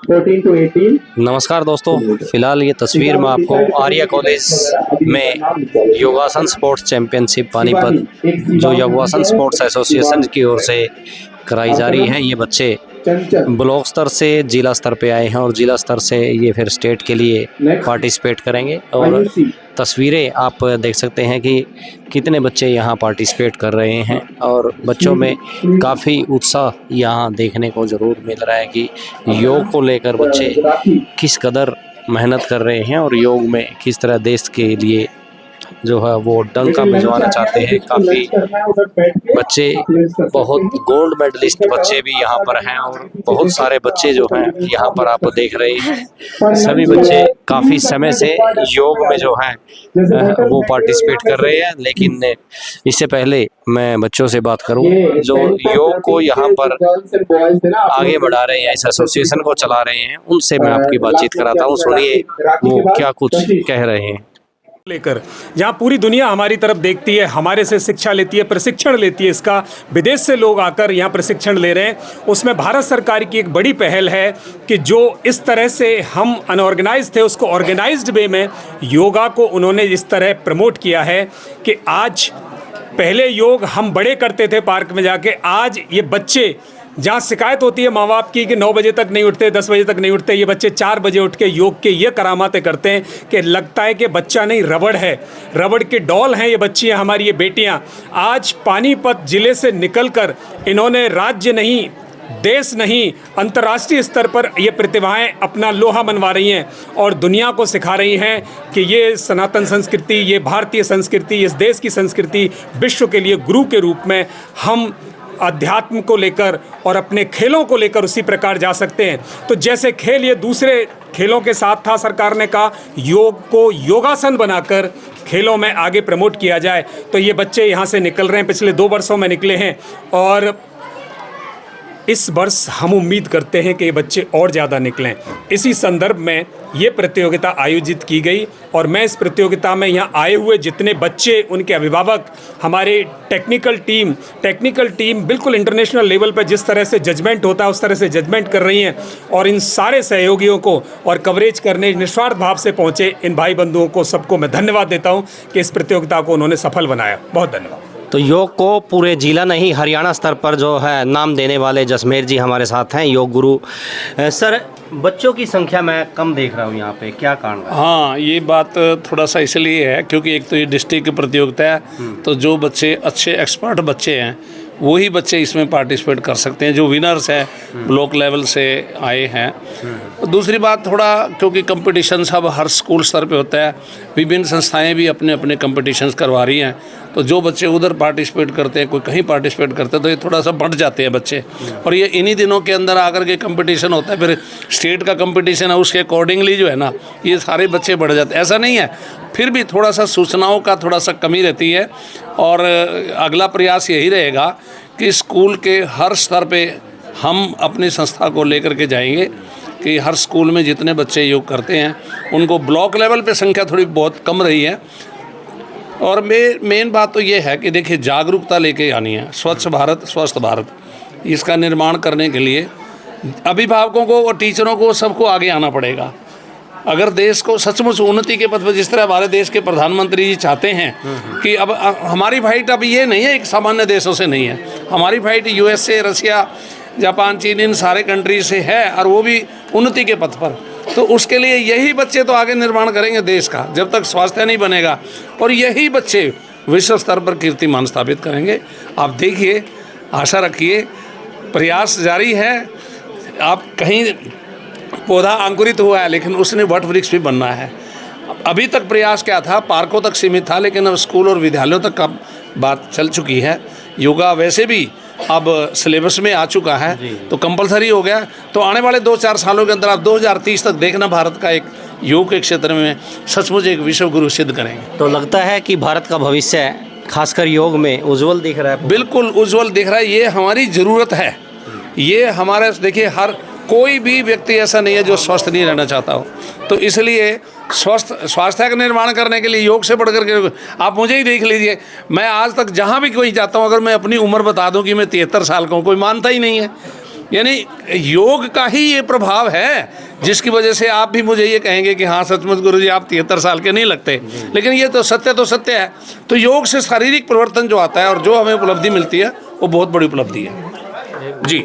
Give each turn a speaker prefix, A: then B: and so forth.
A: 14 to 18।
B: नमस्कार दोस्तों, फिलहाल ये तस्वीर मैं आपको आर्या कॉलेज में योगासन स्पोर्ट्स चैंपियनशिप पानीपत जो योगासन स्पोर्ट्स एसोसिएशन की ओर से कराई जा रही है। ये बच्चे ब्लॉक स्तर से जिला स्तर पे आए हैं और जिला स्तर से ये फिर स्टेट के लिए पार्टिसिपेट करेंगे। और तस्वीरें आप देख सकते हैं कि कितने बच्चे यहाँ पार्टिसिपेट कर रहे हैं और बच्चों में काफ़ी उत्साह यहाँ देखने को ज़रूर मिल रहा है कि योग को लेकर बच्चे किस कदर मेहनत कर रहे हैं और योग में किस तरह देश के लिए जो है वो डंका भिजवाना चाहते हैं। काफ़ी बच्चे, बहुत गोल्ड मेडलिस्ट बच्चे भी यहाँ पर हैं और बहुत सारे बच्चे जो हैं यहाँ पर आप देख रहे हैं। सभी बच्चे काफ़ी समय से योग में जो हैं वो पार्टिसिपेट कर रहे हैं। लेकिन इससे पहले मैं बच्चों से बात करूं जो योग को यहाँ पर आगे बढ़ा रहे हैं, इस एसोसिएशन को चला रहे हैं, उनसे मैं आपकी बातचीत कराता हूं। सुनिए वो क्या कुछ कह रहे हैं।
C: लेकर जहाँ पूरी दुनिया हमारी तरफ देखती है, हमारे से शिक्षा लेती है, प्रशिक्षण लेती है, इसका विदेश से लोग आकर यहाँ प्रशिक्षण ले रहे हैं, उसमें भारत सरकार की एक बड़ी पहल है कि जो इस तरह से हम अनऑर्गेनाइज थे उसको ऑर्गेनाइज्ड वे में योगा को उन्होंने इस तरह प्रमोट किया है कि आज पहले योग हम बड़े करते थे पार्क में जाके, आज ये बच्चे जहाँ शिकायत होती है माँ बाप की कि 9 बजे तक नहीं उठते, 10 बजे तक नहीं उठते, ये बच्चे 4 बजे उठ के योग के ये करामातें करते हैं कि लगता है कि बच्चा नहीं रबड़ है, रबड़ के डॉल हैं ये बच्चियाँ हमारी, ये बेटियाँ। आज पानीपत ज़िले से निकलकर इन्होंने राज्य नहीं, देश नहीं, अंतर्राष्ट्रीय स्तर पर ये प्रतिभाएं अपना लोहा मनवा रही हैं और दुनिया को सिखा रही हैं कि ये सनातन संस्कृति, ये भारतीय संस्कृति, इस देश की संस्कृति विश्व के लिए गुरु के रूप में हम अध्यात्म को लेकर और अपने खेलों को लेकर उसी प्रकार जा सकते हैं। तो जैसे खेल ये दूसरे खेलों के साथ था, सरकार ने कहा योग को योगासन बनाकर खेलों में आगे प्रमोट किया जाए। तो ये बच्चे यहाँ से निकल रहे हैं, पिछले 2 वर्षों में निकले हैं और इस वर्ष हम उम्मीद करते हैं कि ये बच्चे और ज़्यादा निकलें। इसी संदर्भ में ये प्रतियोगिता आयोजित की गई और मैं इस प्रतियोगिता में यहाँ आए हुए जितने बच्चे, उनके अभिभावक, हमारे टेक्निकल टीम बिल्कुल इंटरनेशनल लेवल पर जिस तरह से जजमेंट होता है उस तरह से जजमेंट कर रही हैं और इन सारे सहयोगियों को और कवरेज करने निस्वार्थ भाव से पहुँचे इन भाई बंधुओं को सबको मैं धन्यवाद देता हूँ कि इस प्रतियोगिता को उन्होंने सफल बनाया। बहुत धन्यवाद।
B: तो योग को पूरे जिला नहीं हरियाणा स्तर पर जो है नाम देने वाले जसमेर जी हमारे साथ हैं, योग गुरु। सर, बच्चों की संख्या मैं कम देख रहा हूँ यहाँ पे, क्या कारण है?
D: हाँ, ये बात थोड़ा सा इसलिए है क्योंकि एक तो ये डिस्ट्रिक्ट की प्रतियोगिता है, तो जो बच्चे अच्छे एक्सपर्ट बच्चे हैं वही बच्चे इसमें पार्टिसिपेट कर सकते हैं, जो विनर्स हैं ब्लॉक लेवल से आए हैं। दूसरी बात थोड़ा क्योंकि कंपटीशन सब हर स्कूल स्तर पे होता है, विभिन्न संस्थाएं भी अपने अपने कंपटीशंस करवा रही हैं, तो जो बच्चे उधर पार्टिसिपेट करते हैं, कोई कहीं पार्टिसिपेट करते हैं, तो ये थोड़ा सा बढ़ जाते हैं बच्चे। और ये इन्हीं दिनों के अंदर आकर के कंपटीशन होता है, फिर स्टेट का कंपटीशन है, उसके अकॉर्डिंगली जो है ना ये सारे बच्चे बढ़ जाते हैं। ऐसा नहीं है, फिर भी थोड़ा सा सूचनाओं का थोड़ा सा कमी रहती है और अगला प्रयास यही रहेगा कि स्कूल के हर स्तर पे हम अपनी संस्था को लेकर के जाएंगे कि हर स्कूल में जितने बच्चे योग करते हैं उनको ब्लॉक लेवल पे संख्या थोड़ी बहुत कम रही है। और मेन बात तो ये है कि देखिए जागरूकता लेके आनी है, स्वच्छ भारत स्वस्थ भारत, इसका निर्माण करने के लिए अभिभावकों को और टीचरों को सबको आगे आना पड़ेगा। अगर देश को सचमुच उन्नति के पथ पर, जिस तरह हमारे देश के प्रधानमंत्री जी चाहते हैं कि अब हमारी फाइट अब ये नहीं है एक सामान्य देशों से नहीं है, हमारी फाइट USA, रसिया, जापान, चीन, इन सारे कंट्री से है और वो भी उन्नति के पथ पर। तो उसके लिए यही बच्चे तो आगे निर्माण करेंगे देश का, जब तक स्वास्थ्य नहीं बनेगा, और यही बच्चे विश्व स्तर पर कीर्तिमान स्थापित करेंगे। आप देखिए, आशा रखिए, प्रयास जारी है। आप कहीं पौधा अंकुरित हुआ है लेकिन उसने वट वृक्ष भी बनना है। अभी तक प्रयास क्या था, पार्कों तक सीमित था, लेकिन अब स्कूल और विद्यालयों तक का बात चल चुकी है। योगा वैसे भी अब सिलेबस में आ चुका है, तो कंपलसरी हो गया। तो आने वाले 2-4 सालों के अंदर आप 2030 तक देखना भारत का एक योग के क्षेत्र में सचमुच एक विश्व गुरु सिद्ध करेंगे।
B: तो लगता है कि भारत का भविष्य खासकर योग में उज्जवल दिख रहा है।
D: बिल्कुल उज्जवल दिख रहा है, ये हमारी ज़रूरत है। ये हमारे, देखिए, हर कोई भी व्यक्ति ऐसा नहीं है जो स्वस्थ नहीं रहना चाहता हो, तो इसलिए स्वास्थ्य का निर्माण करने के लिए योग से बढ़कर के, आप मुझे ही देख लीजिए, मैं आज तक जहाँ भी कोई जाता हूँ अगर मैं अपनी उम्र बता दूँ कि मैं 73 साल का हूँ, कोई मानता ही नहीं है। यानी योग का ही ये प्रभाव है जिसकी वजह से आप भी मुझे ये कहेंगे कि हाँ सचमुच गुरुजी आप 73 साल के नहीं लगते, लेकिन ये तो सत्य है। तो योग से शारीरिक परिवर्तन जो आता है और जो हमें उपलब्धि मिलती है वो बहुत बड़ी उपलब्धि है जी।